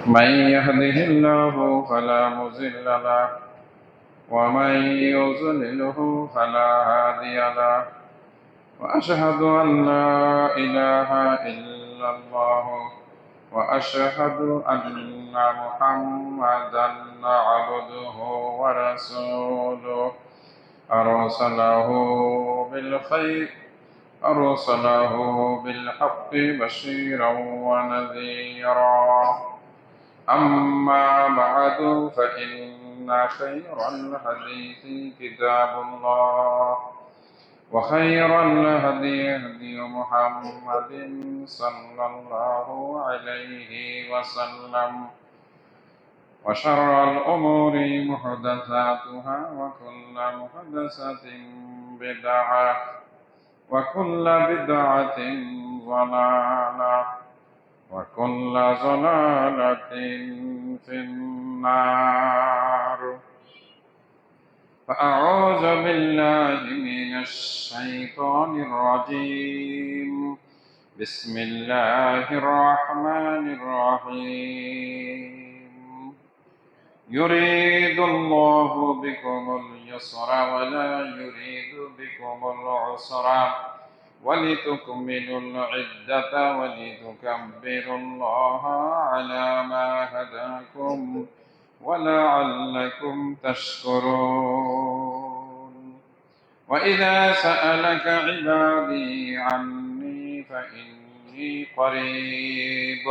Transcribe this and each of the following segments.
من يهده الله فلا مضل له ومن يضلله فلا هادي له وأشهد أن لا إله إلا الله وأشهد أن محمدا عبده ورسوله أرسله بالخير أرسله بالحق بشيرا ونذيرا أما بعد فإن خير الحديث كتاب الله وخير الهدي هدي محمد صلى الله عليه وسلم وشر الأمور محدثاتها وكل محدثة بدعة وكل بدعة ضلالة وكل ضلالة في النار فأعوذ بالله من الشيطان الرجيم بسم الله الرحمن الرحيم يريد الله بكم اليسر ولا يريد بكم العسر ولتكملوا العدة ولتكبروا الله على ما هداكم ولعلكم تشكرون وإذا سألك عبادي عني فإني قريب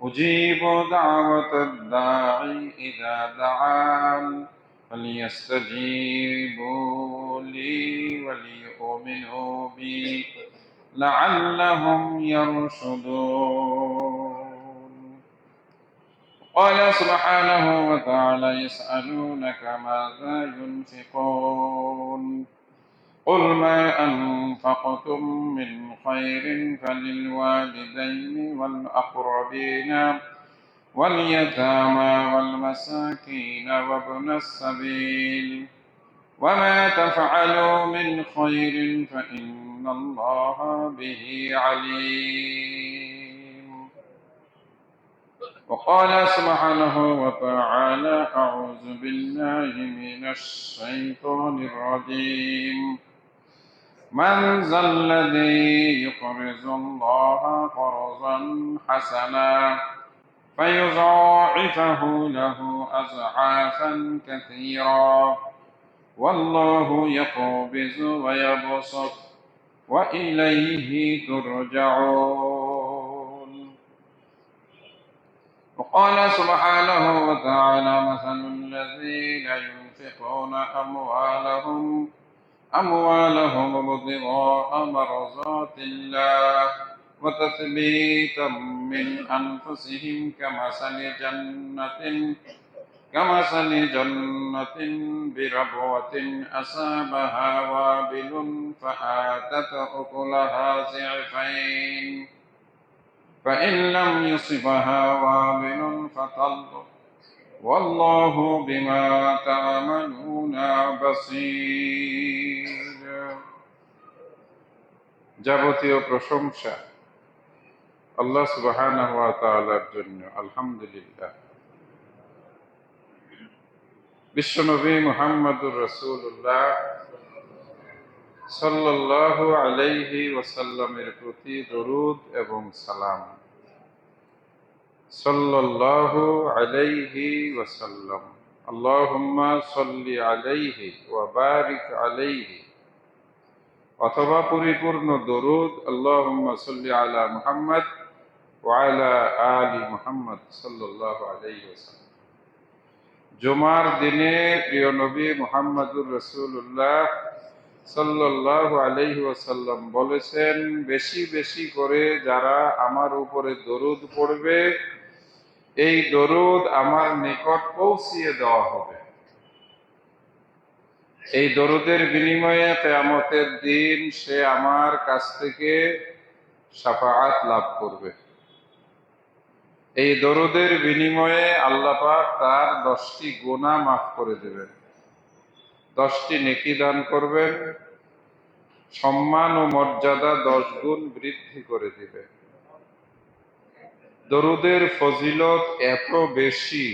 أجيب دعوة الداعي إذا دعان فليستجيبوا لي وليؤمنوا بي لعلهم يرشدون قال سبحانه وتعالى يسألونك ماذا ينفقون قل ما أنفقتم من خير فللوالدين والأقربين واليتامى والمساكين وابن السبيل وما تفعلوا من خير فإن الله به عليم وقال سبحانه وتعالى أعوذ بالله من الشيطان الرجيم من ذا الذي يقرض الله قرضا حسنا فيضاعفه له أضعافا كثيرا والله يقبض ويبسط وإليه ترجعون وقال سبحانه وتعالى مثل الذين ينفقون أموالهم ابتغاء مرضات الله وتثبيتا من أنفسهم كمثل جنة بربوة أصابها وابل فآتت أكلها ضعفين فإن لم يصبها وابل فطل والله بما تعملون بصير যাবতীয় প্রশংসা আল্লাহ সুবহানাহু ওয়া তাআলার জন্য আলহামদুলিল্লাহ বিশ্বনবী মুহাম্মদুর রাসূলুল্লাহ সাল্লাল্লাহু আলাইহি ওয়াসাল্লামের প্রতি দরুদ এবং সালাম সাল্লাল্লাহু আলাইহি ওয়াসাল্লাম আল্লাহুম্মা সাল্লি আলাইহি ওয়া বারিক আলাইহি অথবা পরিপূর্ণ দরুদ আল্লাহুম্মা সাল্লি আলা মুহাম্মদ ওয়া আলা আলি মুহাম্মদ সাল্লাল্লাহু আলাইহি ওয়াসাল্লাম। জুমার দিনে প্রিয় নবী মুহাম্মদুর রাসূলুল্লাহ সাল্লাল্লাহু আলাইহি ওয়াসাল্লাম বলেছেন, বেশি বেশি করে যারা আমার উপরে দরুদ পড়বে এই দরুদ আমার নিকট পৌঁছিয়ে দেওয়া হবে। এই দরুদের বিনিময়ে কিয়ামতের দিন সে আমার কাছ থেকে শাফাআত লাভ করবে। এই দরুদের বিনিময়ে আল্লাহ পাক তার 10টি গুনাহ মাফ করে দেবেন, 10টি নেকি দান করবেন, সম্মান ও মর্যাদা 10 গুণ বৃদ্ধি করে দিবেন। দরুদের ফজিলত এত বেশি,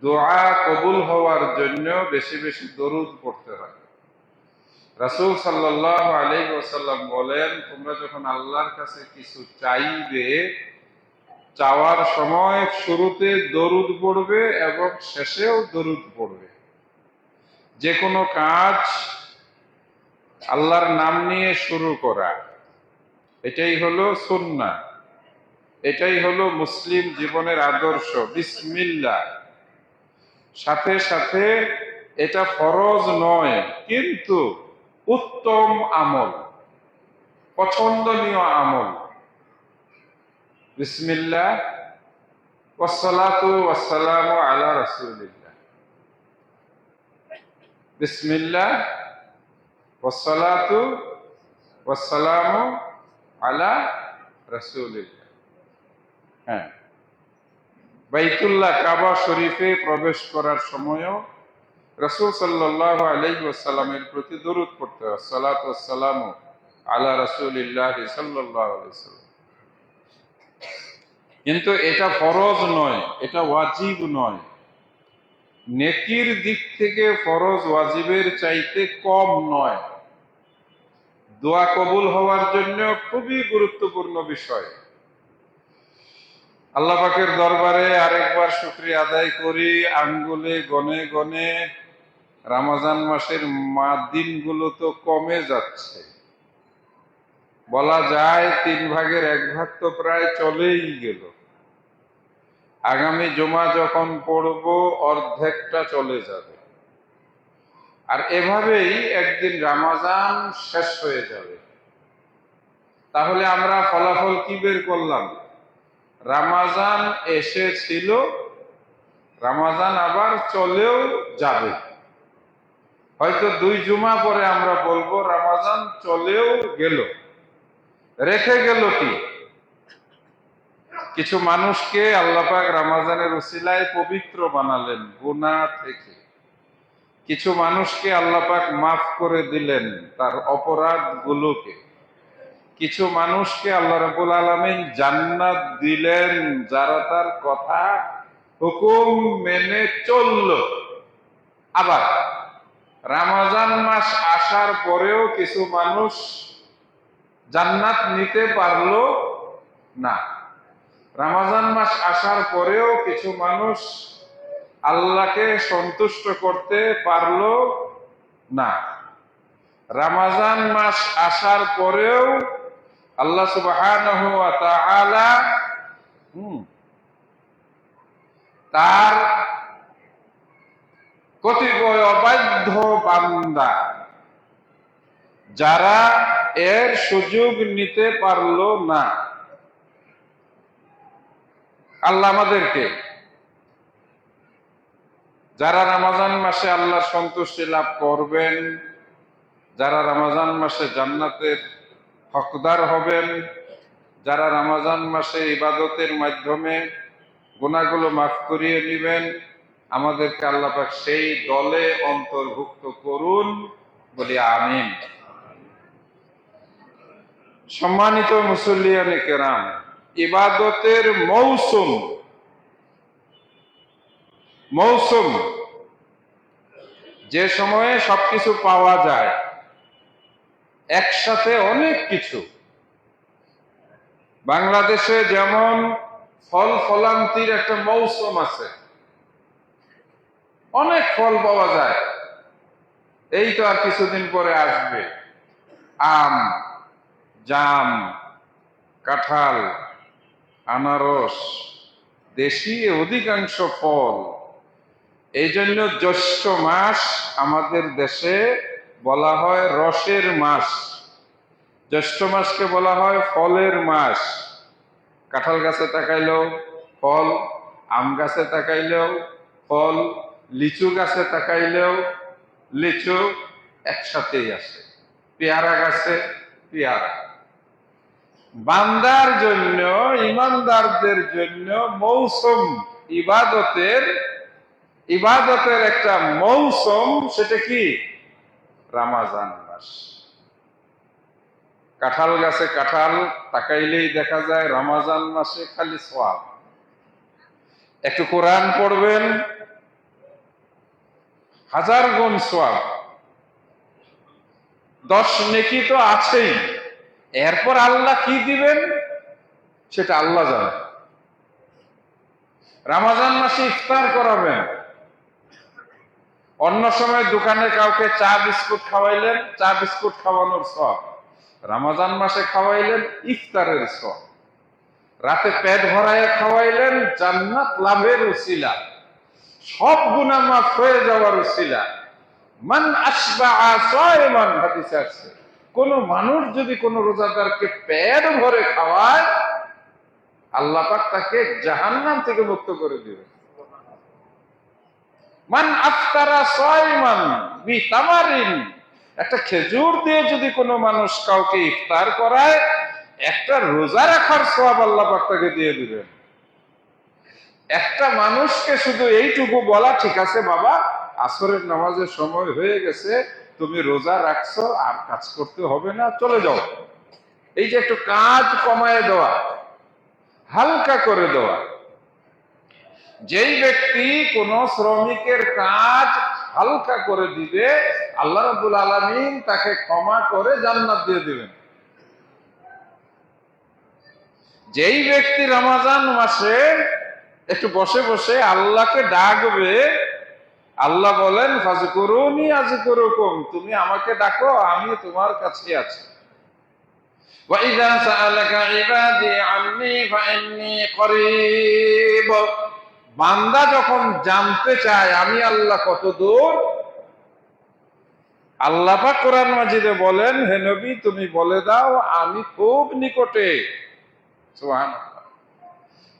দোয়া কবুল হওয়ার জন্য বেশি বেশি দরুদ পড়তে হয়। রাসূল সাল্লাল্লাহু আলাইহি ওয়াসাল্লাম বলেন, তোমরা যখন আল্লাহর কাছে কিছু চাইবে, চাওয়ার সময় শুরুতে দরুদ পড়বে এবং শেষেও দরুদ পড়বে। যে কোনো কাজ আল্লাহর নাম নিয়ে শুরু করা, এটাই হলো সুন্নাহ, এটাই হলো মুসলিম জীবনের আদর্শ। বিসমিল্লাহ, সাথে সাথে এটা ফরজ নয়, কিন্তু উত্তম আমল, পছন্দনীয় আমল। বিসমিল্লাহ ওয়াসসালাতু ওয়াসসালামু আলা রাসূলিল্লাহ। বিসমিল্লাহ ওয়াসসালাতু ওয়াসসালামু আলা রাসূলিল্লাহ। হ্যাঁ, বাইতুল্লাহ কাবা শরীফে প্রবেশ করার সময়ও রাসূল সাল্লাল্লাহু আলাইহি ওয়াসাল্লামের প্রতি দরুদ পড়তে হয়, সালাতু ওয়াসসালামু আলা রাসূলিল্লাহ সাল্লাল্লাহু আলাইহি ওয়াসাল্লাম। কিন্তু এটা ফরজ নয়, এটা ওয়াজিব নয়। নেকির দিক থেকে ফরজ ওয়াজিবের চাইতে কম নয়। দোয়া কবুল হওয়ার জন্য খুবই গুরুত্বপূর্ণ বিষয়। আল্লাহ পাকের দরবারে আরেকবার শুকরিয়া আদায় করি, আঙ্গুলে গনে গনে রমজান মাসের দিনগুলো তো কমে যাচ্ছে। বলা যায় 1/3 তো প্রায় চলেই গেল। আগামী জুমা যখন পড়ব, অর্ধেকটা চলে যাবে। আর এভাবেই একদিন রমজান শেষ হয়ে যাবে। তাহলে আমরা ফলাফল কি বের করলাম? রমজান এসেছিল, রমজান আবার চলেও যাবে। হয়তো 2 জুমা পরে আমরা বলবো রমজান চলেও গেল। রেখে গেল কি? কিছু মানুষকে আল্লাহ পাক রমজানের উসিলায় পবিত্র বানালেন গুনাহ থেকে। কিছু মানুষকে আল্লাহ পাক মাফ করে দিলেন তার অপরাধগুলোকে। কিছু মানুষকে আল্লাহ রাব্বুল আলামিন জান্নাত দিলেন যারা তার কথা হুকুম মেনে চলল। আবার রমজান মাস আসার পরেও কিছু মানুষ জান্নাত নিতে পারলো না। রমজান মাস আসার পরেও কিছু মানুষ আল্লাহকে সন্তুষ্ট করতে পারলো না। রমজান মাস আসার পরেও আল্লাহ সুবহানাহু ওয়া তাআলা তার কতিপয় অবাধ্য বান্দা যারা এর সুযোগ নিতে পারলো না, আল্লাহ আমাদেরকে, যারা রমজান মাসে আল্লাহর সন্তুষ্টি লাভ করবেন, যারা রমজান মাসে জান্নাতের হকদার হবেন, যারা রমজান মাসে ইবাদতের মাধ্যমে গুনাহগুলো মাফ করিয়ে নেবেন, আমাদেরকে আল্লাহ পাক সেই দলে অন্তর্ভুক্ত করুন, বলি আমিন। সম্মানিত মুসল্লিয়ানে কেরাম, ইবাদতের মৌসুম, যে সময়ে সবকিছু পাওয়া যায়, একসাথে অনেক কিছু। বাংলাদেশে যেমন ফল ফলান্তির একটা মৌসুম আছে, অনেক ফল পাওয়া যায়। এই তো আর কিছুদিন পরে আসবে আম, জাম, কাঁঠাল, আনারস, দেশি অধিকাংশ ফল। এই জন্য জ্যৈষ্ঠ মাস আমাদের দেশে বলা হয় রসের মাস। জ্যৈষ্ঠ মাসকে বলা হয় ফলের মাস। কাঁঠাল গাছে তাকাইলেও ফল, আম গাছে তাকাইলেও ফল, লিচু গাছে তাকাইলেও লিচু একসাথেই আসে, পেয়ারা গাছে পেয়ারা। বান্দার জন্য, ইমানদারদের জন্য মৌসুম, ইবাদতের একটা মৌসুম। সেটা কি? রমজান মাস। কাঁঠাল গাছে কাঁঠাল তাকাইলেই দেখা যায় রমজান মাসে খালি সওয়াব। একটু কোরআন পড়বেন, 1000 গুণ সওয়াব, 10 নেকি তো আছেই। এরপর আল্লাহ কি দিবেন সেটা আল্লাহ জানে। রমজান মাসে ইফতার করাবেন, অন্য সময় দোকানে কাউকে চা বিস্কুট খাওয়াইলেন, চা বিস্কুট খাওয়ানোর সওয়াব। রমজান মাসে খাওয়াইলেন, ইফতারের সওয়াব। রাতে পেট ভরায় খাওয়াইলেন, জান্নাত লাভের উসিলা, সব গুনাহ মাফ হয়ে যাওয়ার উসিলা। মান আসবাআ সায়মান, হাদিসে আছে, কোন মানুষ যদি কোন রোজাদারকে পেট ভরে খাওয়ায়, আল্লাহ পাক তাকে জাহান্নাম থেকে মুক্ত করে দিবেন। মান আফতারা সায়মান বিতামারিন, একটা খেজুর দিয়ে যদি কোনো মানুষ কাউকে ইফতার করায়, একটা রোজা রাখার সওয়াব আল্লাহ পাক তাকে দিয়ে দিবেন। একটা মানুষকে শুধু এইটুকু বলা, ঠিক আছে বাবা, আসরের নামাজের সময় হয়ে গেছে, তুমি রোজা রাখছো, আর কাজ করতে হবে না, চলে যাও। এই যে একটু কাজ কমায় দেওয়া, হালকা করে দেওয়া। যেই ব্যক্তি কোন শ্রমিকের কাজ হালকা করে দিবে, আল্লাহ রাব্বুল আলামিন তাকে ক্ষমা করে জান্নাত দিয়ে দিবেন। যেই ব্যক্তি রমজান মাসে একটু বসে বসে আল্লাহকে ডাকবে, আল্লাহ বলেন ফাযকুরুনি আযকুরুকুম, তুমি আমাকে ডাকো, আমি তোমার কাছে আছি। ওয়া ইযা সাআলাকা ইবাদি আন্নী ফাইন্নী করিব, বান্দা যখন জানতে চায় আমি আল্লাহ কত দূর, আল্লাহ পাক কোরআন মাজিদে বলেন, হে নবী তুমি বলে দাও আমি খুব নিকটে। সুবহানাল্লাহ।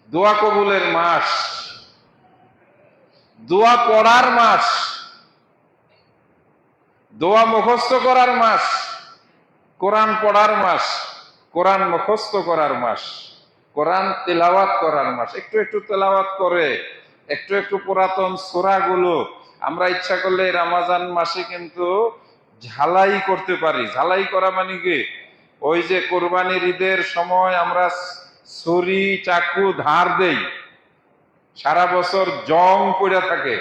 দোয়া কবুলের মাস, দোয়া পড়ার মাস, দোয়া মুখস্থ করার মাস, কোরআন পড়ার মাস, কোরআন মুখস্থ করার মাস, কোরআন তেলাওয়াত করার মাস। একটু একটু তেলাওয়াত করে, একটু একটু পুরাতন সূরাগুলো আমরা ইচ্ছা করলে রমজান মাসে কিন্তু ঝালাই করতে পারি। ঝালাই করা মানে কি, ওই যে কোরবানির ঈদের সময় আমরা ছুরি চাকু ধার দেই, সারা বছর জং পড়ে থাকে।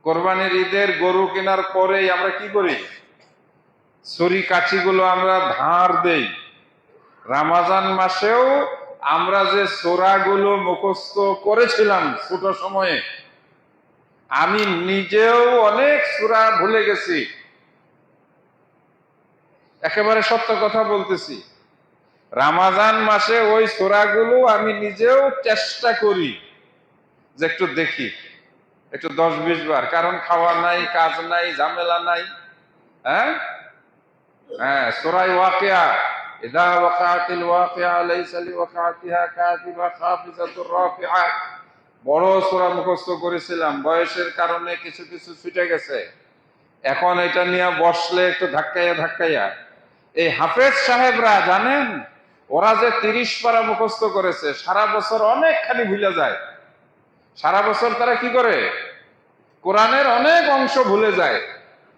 কোরবানির ঈদের গরু কেনার পরেই আমরা কি করি, ছুরি কাঠিগুলো আমরা ধার দেই। রমজান মাসেও আমরা যে সূরাগুলো মুখস্থ করেছিলাম ছোট সময়ে, আমি নিজেও অনেক সূরা ভুলে গেছি, একেবারে সত্য কথা বলতেছি। রমজান মাসে ওই সূরাগুলো আমি নিজেও চেষ্টা করি যে একটু দেখি, একটু 10-20 বার, কারণ খাওয়া নাই, কাজ নাই, ঝামেলা নাই। হ্যাঁ, সূরা ওয়াকিয়া, ইযা ওয়াকাতিল ওয়াকিয়া লাইসা লিওয়াকাতিহা কাযিবা খাফিজাতুর রাফিআ, বড় সূরা মুখস্থ করেছিলাম, বয়সের কারণে কিছু কিছু ছুটে গেছে। এখন এটা নিয়ে বসলে একটু ধাক্কাইয়া ধাক্কাইয়া, এই হাফেজ সাহেবরা জানেন, ওরা যে 30 পারা মুখস্থ করেছে, সারা বছর অনেকখানি ভুলে যায়। সারা বছর তারা কি করে, কোরআনের অনেক অংশ ভুলে যায়,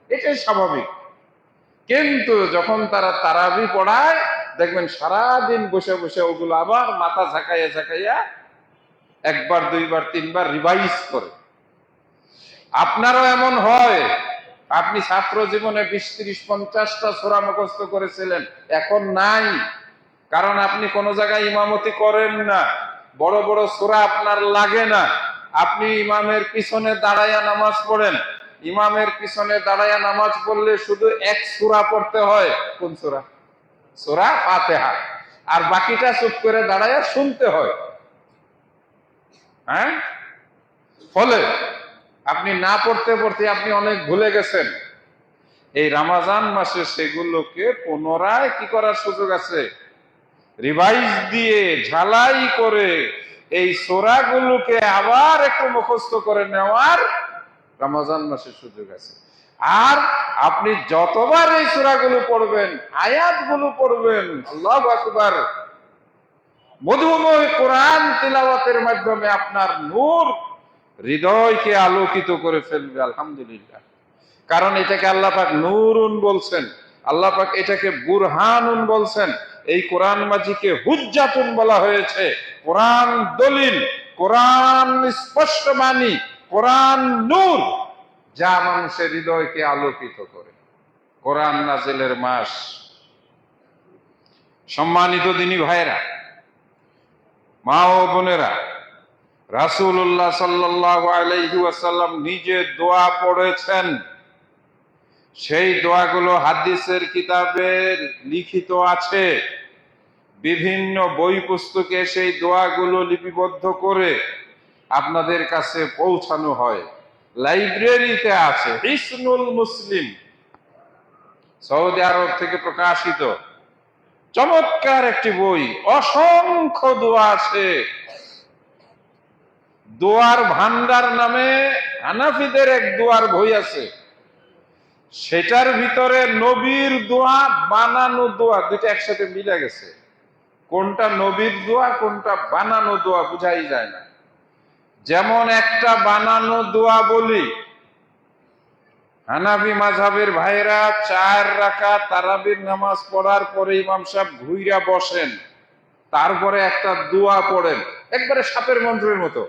এটাই স্বাভাবিক। কিন্তু যখন তারা তারাবি পড়ায়, দেখবেন সারাদিন বসে বসে ওগুলো আবার মাথা ঝাঁকাইয়া ঝাঁকাইয়া 1 বার 2 বার 3 বার রিভাইজ করে। আপনারও এমন হয়, আপনি ছাত্র জীবনে 20-30-50টা সূরা মুখস্থ করেছিলেন, এখন নাই, কারণ আপনি কোন জায়গায় ইমামতি করেন না, বড় বড় সূরা আপনার লাগে না। আপনি ইমামের পিছনে দাঁড়াইয়া নামাজ পড়েন, ইমামের পিছনে দাঁড়াইয়া নামাজ পড়লে শুধু এক সূরা পড়তে হয়। কোন সূরা? সূরা ফাতিহা। আর বাকিটা চুপ করে দাঁড়াইয়া শুনতে হয়। হ্যাঁ, ফলে আপনি না পড়তে পড়তে আপনি অনেক ভুলে গেছেন। এই রমজান মাসে সেগুলোকে পুনরায় কি করার সুযোগ আছে, রিভাইজ দিয়ে ঝালাই করে এই সূরাগুলোকে আবার একটু মুখস্থ করে নেওয়ার রমজান মাসের সুযোগ আছে। আর আপনি যতবার এই সূরাগুলো পড়বেন, আয়াতগুলো পড়বেন, আল্লাহু আকবার, মধুময় কোরআন তিলাওয়াতের মাধ্যমে আপনার নূর হৃদয়কে আলোকিত করে ফেলবে। আলহামদুলিল্লাহ। কারণ এটাকে আল্লাহ পাক নূরুন বলছেন। আল্লাহ পাক এটাকে বুরহানুন বলছেন। এই কোরআন মাজিদকে হুজ্জাতুন বলা হয়েছে। কোরআন দলিল, কোরআন স্পষ্ট বাণী, কোরআন নূর, যা মানুষের হৃদয়কে আলোকিত করে। কোরআন নাজিলের মাস। সম্মানিত দিনী ভাইরা, মা ও বোনেরা, রাসূলুল্লাহ সাল্লাল্লাহু আলাইহি ওয়াসাল্লাম নিজে দোয়া পড়েছেন। সেই দোয়াগুলো হাদিসের কিতাবে লিখিত আছে। বিভিন্ন বই পুস্তকে সেই দোয়াগুলো লিপিবদ্ধ করে আপনাদের কাছে পৌঁছানো হয়। লাইব্রেরিতে আছে। হিসনুল মুসলিম, সৌদি আরব থেকে প্রকাশিত চমৎকার একটি বই। অসংখ্য দোয়া আছে। দোয়ার ভান্ডার নামে হানাফিদের এক দোয়ার বই আছে। সেটার ভিতরে নবীর দোয়া, বানানো দোয়া দুটো একসাথে মিলে গেছে। কোনটা নবীর দোয়া, কোনটা বানানো দোয়া বুঝাই যায় না। যেমন একটা বানানো দোয়া বলি, হানাফি মাযহাবের ভাইরা 4 রাকাত তারাবির নামাজ পড়ার পরে ইমাম সাহেব ঘুইরা বসেন, তারপরে একটা দোয়া পড়েন, একবারে সাপের মন্ত্রের মতো,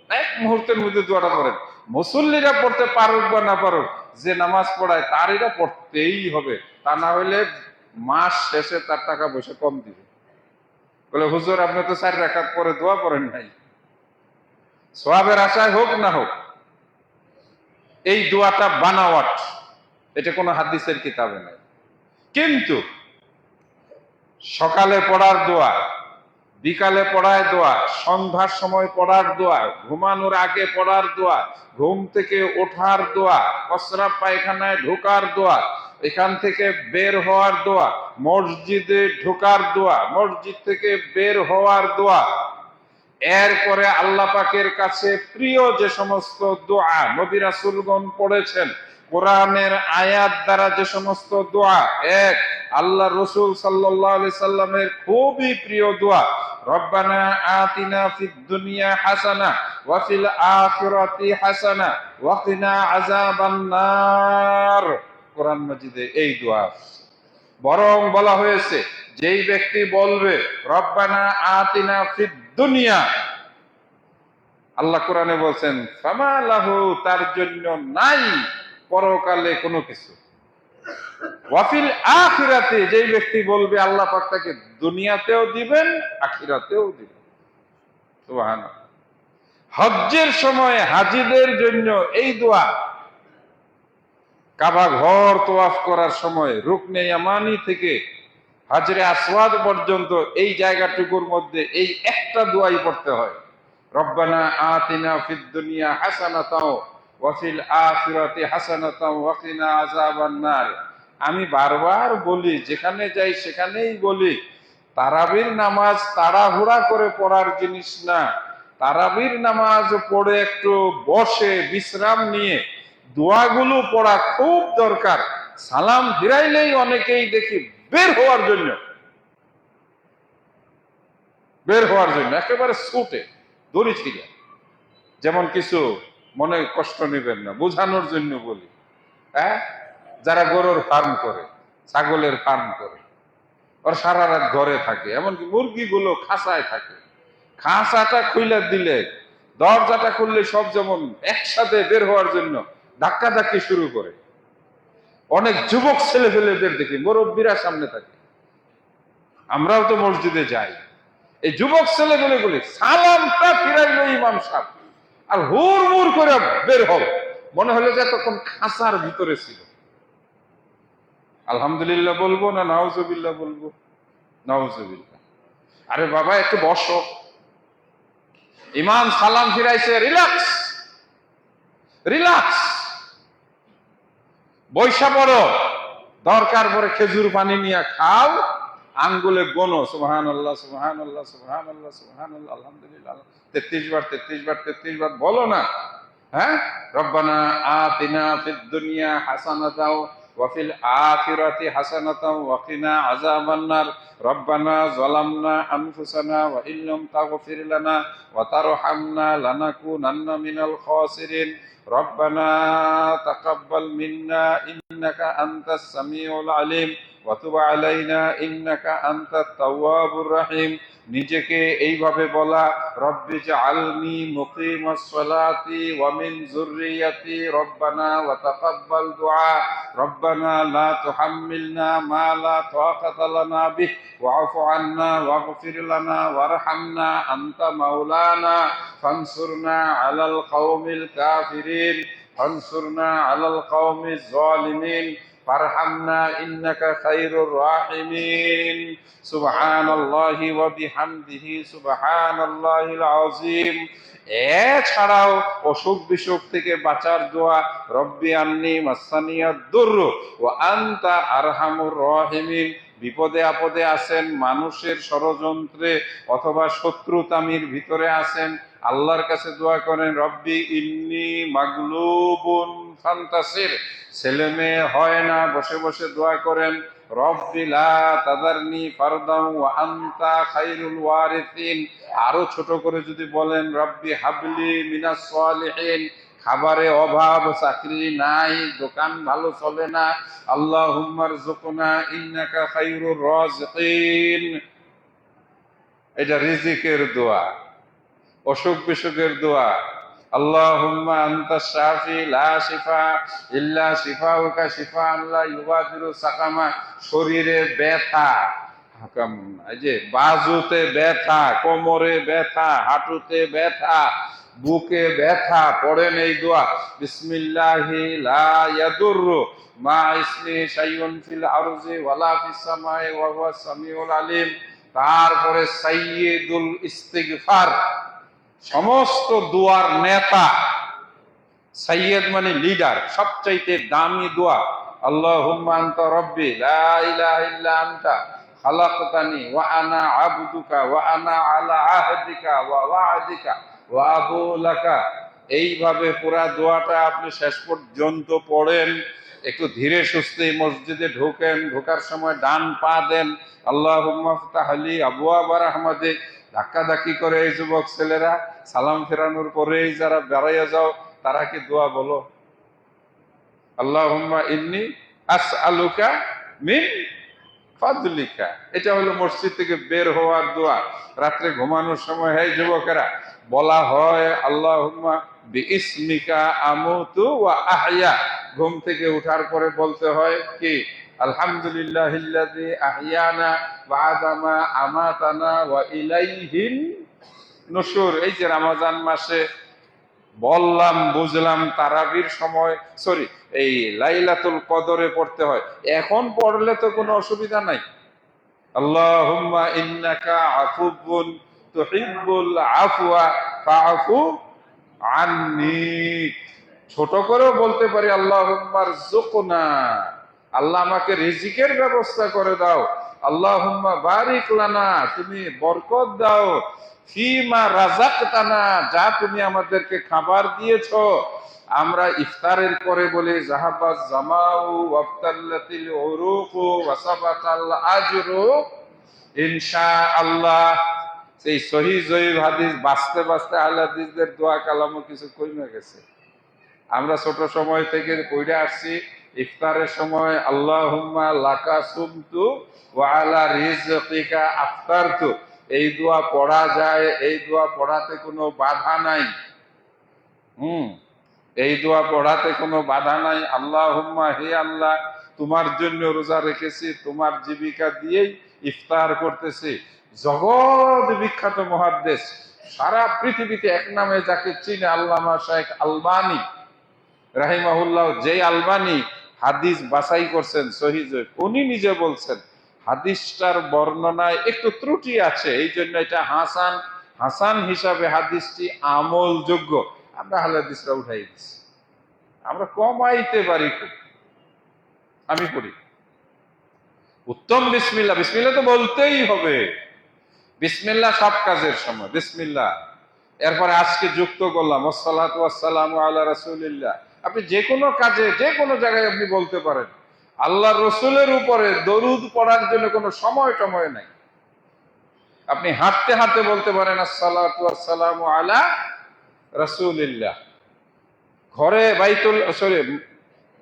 এক মুহূর্তের মধ্যে দোয়াটা পড়েন। মুসল্লিরা পড়তে পারুক বা না পারুক, যে নামাজ পড়ায় তার এটা পড়তেই হবে, তা না হলে মাস শেষে তার টাকা পয়সা কম দিবে। বলে হুজুর আপনি তো 4 রাকাত পরে দোয়া পড়েন নাই। সওয়াবের আশায় হোক না হোক, এই দোয়াটা বানাওয়াট, এটা কোনো হাদিসের কিতাবে নাই। কিন্তু সকালে পড়ার দোয়া, বিকালে পড়ার দোয়া, সন্ধ্যার সময় পড়ার দোয়া, ঘুমানোর আগে পড়ার দোয়া, ঘুম থেকে ওঠার দোয়া, প্রস্রাব পায়খানায় ঢোকার দোয়া, এখান থেকে বের হওয়ার দোয়া, মসজিদে ঢোকার দোয়া, মসজিদ থেকে বের হওয়ার দোয়া, এরপরে আল্লাহ পাকের কাছে প্রিয় যে সমস্ত দোয়া নবী রাসূলগণ পড়েছেন, কোরআনের আয়াত দ্বারা যে সমস্ত দোয়া, এক আল্লাহ রসুল সাল্লাল্লাহু আলাইহি সাল্লামের খুবই প্রিয় দোয়া, রব্বানা আতিনা ফিদ দুনিয়া হাসানা ওয়া ফিল আখিরাতি হাসানা ওয়া কিনা আযাবান নার। কোরআন মাজিদে এই দোয়া বরং বলা হয়েছে, যেই ব্যক্তি বলবে রব্বানা আতিনা ফিদ দুনিয়া, আল্লাহ কোরআনে বলছেন ফামা লাহু, তার জন্য নাই পরকালে কোনো কিছু। ওয়াফিল আখিরাতে, যেই ব্যক্তি বলবে আল্লাহ পাক তাকে দুনিয়াতেও দিবেন আখিরাতেও দিবেন। সুবহানাল্লাহ। হজ্জের সময় হাজীদের জন্য এই দোয়া, কাবা ঘর তওয়াফ করার সময় রুকনে ইয়ামানি থেকে হাজরে আসওয়াদ পর্যন্ত এই জায়গাটুকুর মধ্যে এই একটা দোয়াই পড়তে হয়, রব্বানা আতিনা ফিদ দুনিয়া হাসানাতাও ওয়া ফিল আখিরাতি হাসানাতাও ওয়া কিনা আযাবান নার। আমি বারবার বলি, যেখানে যাই সেখানেই বলি, তারাবির নামাজ তাড়াহুড়া করে পড়ার জিনিস না। তারাবির নামাজ পড়ে একটু বসে বিশ্রাম নিয়ে দোয়াগুলো পড়া খুব দরকার। সালাম ফিরাইলেই অনেকেই দেখি বের হওয়ার জন্য একেবারে ছুটে দড়ি ছিঁড়ে। যেমন কিছু মনে কষ্ট নেবেন না, বোঝানোর জন্য বলি, হ্যাঁ, যারা গরুর ফার্ম করে, ছাগলের ফার্ম করে, ওর সারা রাত ঘরে থাকে, এমনকি মুরগিগুলো খাঁচায় থাকে, খাঁচাটা খুলে দিলে, দরজাটা খুললে সব যেমন একসাথে বের হওয়ার জন্য ধাক্কাধাক্কি শুরু করে। অনেক যুবক ছেলে ফেলেদের দেখি, মুরব্বীরা সামনে থাকে, আমরাও তো মসজিদে যাই, এই যুবক ছেলে ফেলেগুলি সালামটা ফিরাইল ইমাম সাহেব আর হুড়মুড় করে বের হবে, মনে হলো যে তখন খাঁচার ভিতরে ছিল। আলহামদুলিল্লাহ বলবো না নাউজুবিল্লাহ বলবো? নাউজুবিল্লাহ। আরে বাবা একটু বসো, ইমাম সালাম ফিরাইছে, রিল্যাক্স রিল্যাক্স, বৈশা পড়ো, দরকার পরে খেজুর পানি নিয়ে খাও, আঙ্গুলে গোনো সুবহানাল্লাহ সুবহানাল্লাহ সুবহানাল্লাহ সুবহানাল্লাহ আলহামদুলিল্লাহ 33 বার 33 বার 33 বার বলো না। হ্যাঁ, রব্বানা আতিনা ফিদ দুনিয়া হাসানাতাও ওয়া ফিল আখিরাতি হাসানাতাও ওয়া কিনা আযাবান নার। রব্বানা যালামনা আনফুসানা ওয়া ইল্লাম তাগফির লানা ওয়া তারহামনা লানাকুনান্না মিনাল খাসিরিন। রব্বানা তাকাব্বাল মিন্না ইন্নাকা আনতাস সামিউল আলিম ওয়া তুব আলাইনা ইন্নাকা আনতাত তাওয়াবুর রহিম। নিজেকে এইভাবে বলা, রব্বি জাআলনি মুকিমাস সালাতি ওয়া মিন যুররিয়াতি রব্বানা ওয়া তাকাব্বাল দুআ রব্বানা লা তুহাম্মিলনা মা লা তাকাতা লানা বিহি ওয়া'ফু আন্না ওয়াগফির লানা ওয়ারহামনা আনতা মাওলানা ফানসুরনা আলাল কওমিল কাফিরিন ফানসুরনা আলাল কওমিজ জালিমিন ফারহামনা ইন্নাকা খায়রুর রাহিমিন। সুবহানাল্লাহি ওয়া বিহামদিহি সুবহানাল্লাহিল আযীম। এছাড়াও অসুখ বিসুখ থেকে বাঁচার দোয়া, রব্বি আন্নি মাসানিয়াদ দুররু ওয়া আনতা আরহামুর রাহিমিন। বিপদে আপদে আছেন, মানুষের ষড়যন্ত্রে অথবা শত্রুতামির ভিতরে আছেন, আল্লাহর কাছে দোয়া করেন, রব্বি ইন্নি মাগলুবুন ফান্তাসির। ছেলে মেয়ে হয় না, বসে বসে দোয়া করেন, রব্বি লা তাদারনি ফারদান ওয়া আনতা খায়রুল ওয়ারিসিন। আরো ছোট করে যদি বলেন, রব্বি হাবলি মিনাস সালিহিন। খাবারে অভাব, চাকরি নাই, দোকান ভালো চলে না, আল্লাহুম্মা রযুকনা ইন্নাকা খায়রুর রাযিকিন। এটা রিজিকের দোয়া, অসুখ বিসুখের দোয়া। আল্লাহুম্মা আনতাস শাফি লা শিফা ইল্লা শিফাউকা শিফাআন লা ইউগাদিরু সাকামা। শরীরে ব্যথা, এই যে বাজুতে ব্যথা, কোমরে ব্যথা, হাঁটুতে ব্যথা, বুকে ব্যথা, পড়েন এই দোয়া, বিসমিল্লাহি লা ইয়াদুররু মা ইসমিহি শাইউন ফিল আরজি ওয়ালা ফিস সামাই ওয়া হুয়াস সামিউল আলিম। তারপরে সাইয়্যিদুল ইস্তিগফার, সমস্ত দোয়ার নেতা। সাইয়্যিদ মানে লিডার, সবচাইতে দামি দোয়া, আল্লাহুম্মা আনতা রব্বি লা ইলাহা ইল্লা আনতা খালাকতানি ওয়া আনা আবদুকা ওয়া আনা আলা আহদিকা ওয়া ওয়া'দিকা ওয়া আবু লাকা। এইভাবে পুরা দোয়াটা আপনি শেষ পর্যন্ত পড়েন। একটু ধীরে সুস্থে মসজিদে ঢোকেন, ঢোকার সময় ডান পা দেন, আল্লাহুম্মা ফতাহ লি আবওয়াবা রাহমাতিক। ধাক্কাধাক্কি করে এই যুবক ছেলেরা, সালাম ফেরানোর পরেই যারা বেড়াইয়া যাও, তারা কি দোয়া বলো? আল্লাহুম্মা ইন্নী আসআলুকা মিন ফাদলিকা। এটা হলো মসজিদ থেকে বের হওয়ার দোয়া। রাত্রে ঘুমানোর সময়, হে যুবকেরা, বলা হয় আল্লাহুম্মা বিইসমিকা আমুতু ওয়া আহইয়া। ঘুম থেকে উঠার পরে বলতে হয় কি, আলহামদুলিল্লাহিল্লাযী আহইয়ানা বা'দা মা আমাতানা ওয়া ইলাইহিন নুশুর। এই যে রমজান মাসে বললাম, বুঝলাম তারাবির সময়, এই লাইলাতুল কদরে পড়তে হয়। এখন পড়লে তো কোনো অসুবিধা নাই। আল্লাহুম্মা ইন্নাকা আফুবুন তুহিব্বুল আফওয়া ফাআফু আন্নি। ছোট করেও বলতে পারি, আল্লাহুম্মা রযুকনা, আল্লাহ আমাকে রিজিকের ব্যবস্থা করে দাও। আল্লাহুম্মা বারিক লানা, তুমি বরকত দাও। ফিমা রাযাকতানা, যা তুমি আমাদেরকে খাবার দিয়েছো। আমরা ইফতারের পরে বলি, যাহাবাজ জামাউ ওয়াবতাল্লাতিল উরুকু ওয়া সাবাতাল আজরু ইনশাআল্লাহ। সেই সহিহ জয়ীফ হাদিস বাঁচতে বাঁচতে আহলে হাদিসদের দোয়া কালামও কিছু কমে গেছে। আমরা ছোট সময় থেকে পড়ে আসছি, ইফতারের সময় আল্লাহুম্মা লাকা সুমতু ওয়া আলা রিজকিকা আফতারতু। এই দোয়া পড়া যায়, এই দোয়া পড়াতে কোনো বাধা নাই। এই দোয়া পড়াতে কোনো বাধা নাই। আল্লাহুম্মা, হে আল্লাহ, তোমার জন্য রোজা রেখেছি, তোমার জীবিকা দিয়েই ইফতার করতেছি। জগৎ বিখ্যাত মুহাদ্দিস, সারা পৃথিবীতে এক নামে যাকে চিনে, আল্লামা শাইখ আলবানী রাহিমাহুল্লাহ। যে আলবানী হাদিস বাছাই করছেন সহিহ জয়ীফ, উনি নিজে বলছেন হাদিসটার বর্ণনায় একটু ত্রুটি আছে, এই জন্য এটা হাসান। হাসান হিসাবে হাদিসটি আমলযোগ্য। আমরা আহলে হাদিসরা উঠাই দিচ্ছি, আমরা কমাইতে পারি খুব। আমি পড়ি, উত্তম বিসমিল্লাহ। বিসমিল্লাহ তো বলতেই হবে, বিসমিল্লাহ সব কাজের সময় বিসমিল্লাহ। এরপরে আজকে যুক্ত করলাম ওয়াসসালাতু ওয়াসসালামু আলা রাসূলিল্লাহ। আপনি যে কোনো কাজে, যে কোনো জায়গায় আপনি বলতে পারেন। আল্লাহর রসুলের উপরে দরুদ পড়ার জন্য কোনো সময় টময় নাই। আপনি হাঁটতে হাঁটতে বলতে পারেন আসসালাতু ওয়াসসালামু আলা রাসূলিল্লাহ। ঘরে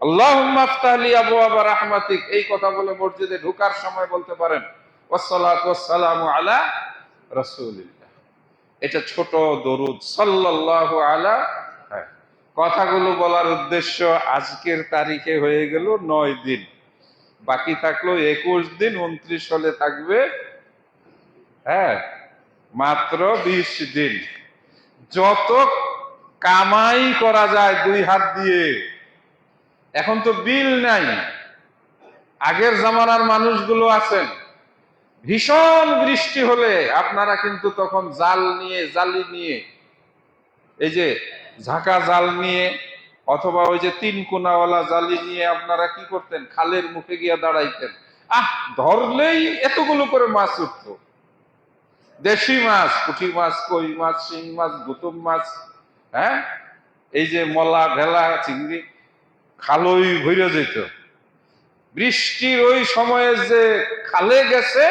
আল্লাহুম্মা আফতাহ লি আবওয়াবা রাহমাতিক, এই কথা বলে মসজিদে ঢোকার সময় বলতে পারেন ওয়াসসালাতু ওয়াসসালামু আলা রাসূলিল্লাহ। এটা ছোট দরুদ সাল্লাল্লাহু আলা। হ্যাঁ, কথাগুলো বলার উদ্দেশ্য আজকের তারিখে হয়ে গেল 9 দিন, বাকি থাকলো 21 দিন, 29 হলে থাকবে হ্যাঁ মাত্র 20 দিন। যত কামাই করা যায় 2 হাত দিয়ে, এখন তো বিল নাই। আগের জামানার মানুষগুলো আছেন, ভীষণ বৃষ্টি হলে আপনারা কিন্তু তখন জালি নিয়ে, এই যে ঝাঁকা জাল নিয়ে অথবা ওই যে 3 কোনাওয়ালা জালি নিয়ে আপনারা কি করতেন, খালের মুখে গিয়ে দাঁড়াইতেন। ধরলেই এতগুলো করে মাছ উঠতো, দেশি মাছ, পুঁটি মাছ, কই মাছ, শিং মাছ, গুতুম মাছ, হ্যাঁ এই যে মলা, ভেলা, চিংড়ি, খালই ভরে যেত। বৃষ্টির ওই সময়ে যে খালে গেছে,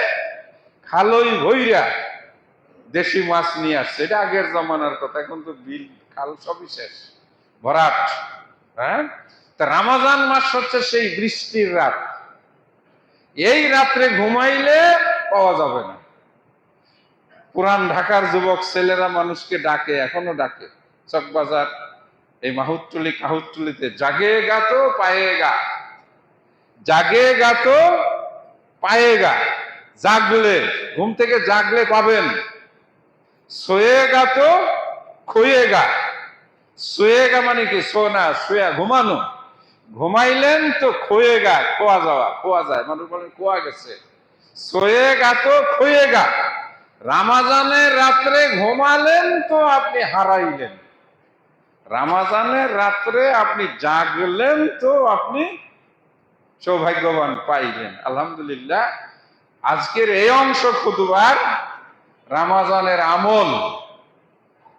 খালই ভৈরা দেশি মাছ নিয়ে আসছে। এটা আগের জমানার কথা, এখন তো বিল খাল সবই শেষ, ভরাট। হ্যাঁ, তা রমজান মাস হচ্ছে সেই বৃষ্টির রাত। এই রাত্রে ঘুমাইলে পাওয়া যাবে না। পুরান ঢাকার যুবক ছেলেরা মানুষকে ডাকে, এখনো ডাকে, চকবাজার, এই মাহুতটুলি কাহুতটুলিতে, জাগেগা তো পায়েগা, জাগেগা তো পায়েগা। জাগলে, ঘুম থেকে জাগলে পাবেন। সোয়েগা তো খোয়েগা। সোয়েগা মানে কি? সোনা, সোয়া ঘুমানো। ঘুমাইলেন তো খোয়েগা, খোয়া যাওয়া, খোয়া যায়, মানুষ বলেন খোয়া গেছে। সোয়েগা তো খোয়েগা, রমজানের রাত্রে ঘুমালেন তো আপনি হারাইলেন, রমজানের রাত্রে আপনি জাগলেন তো আপনি সৌভাগ্যবান পাইলেন। আলহামদুলিল্লাহ, আজকের এই অংশ খুতবার রমজানের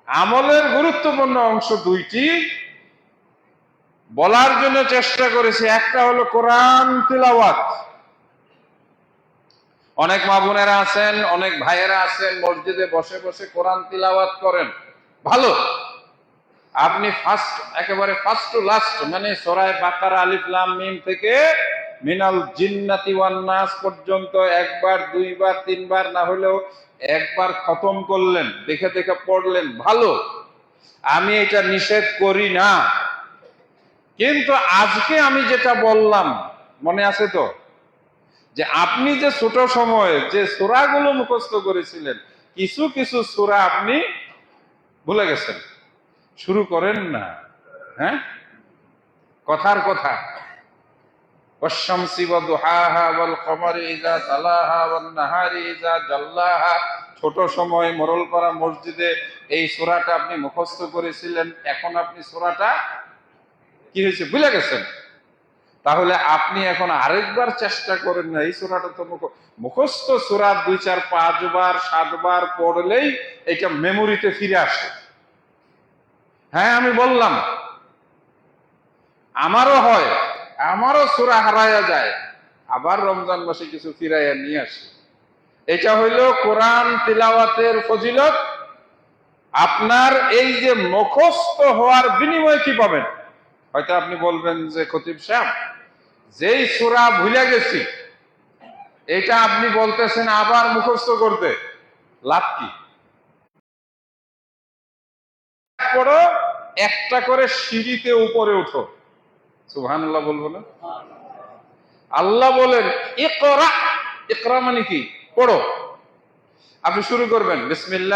আমলের গুরুত্বপূর্ণ অংশ 2টি বলার জন্য চেষ্টা করেছি। একটা হলো কোরআন তিলাওয়াত। অনেক মা বোনেরা আছেন, অনেক ভাইয়েরা আছেন, মসজিদে বসে বসে কোরআন তিলাওয়াত করেন, ভালো। আপনি একেবারে ফার্স্ট টু লাস্ট, মানে সূরা বাকারা আলিফ লাম মিম থেকে মিনাল জিন্নাতি ওয়ান নাস পর্যন্ত একবার, 2বার, 3বার, না হলেও একবার খতম করলেন, দেখে দেখে পড়লেন, ভালো। আমি এটা নিষেধ করি না, কিন্তু আজকে আমি যেটা বললাম মনে আছে তো, যে আপনি যে ছোট সময়ে যে সূরাগুলো মুখস্থ করেছিলেন, কিছু কিছু সূরা আপনি ভুলে গেছেন, শুরু করেন না। হ্যাঁ, কথার কথা, ওয়াশ-শামসি ওয়া দুহাহা ওয়াল কমারি ইযা তালাহা ওয়ান নাহারি ইযা জাল্লাহা। ছোট সময় মরল করা মসজিদে এই সূরাটা আপনি মুখস্থ করেছিলেন, এখন আপনি সূরাটা কি হয়েছে ভুলে গেছেন। তাহলে আপনি এখন আরেকবার চেষ্টা করেন না, এই সূরাটা তো মুখস্থ সূরা 2, 4, 5 বার 7 বার পড়লেই এটা মেমোরিতে ফিরে আসে। হ্যাঁ, আমি বললাম আমারও হয়, আমারও সূরা হারায়া যায়, আবার রমজান মাসে কিছু ফিরাইয়া নিয়ে আসে। এটা হইল কোরআন তিলাওয়াতের ফজিলত। আপনার এই যে মুখস্থ হওয়ার বিনিময়ে কি পাবেন? হয়তো আপনি বলবেন যে খতিব সাহেব, যেই সূরা ভুলে গেছি এটা আপনি বলতেছেন আবার মুখস্থ করতে, লাভ কি? পড়ো, একটা করে সিঁড়িতে উপরে উঠো, সুবহানাল্লাহ বলবো না? আল্লাহ বলেন ইকরা, ইকরা মানে কি? পড়ো। আপনি শুরু করবেন বিসমিল্লাহ।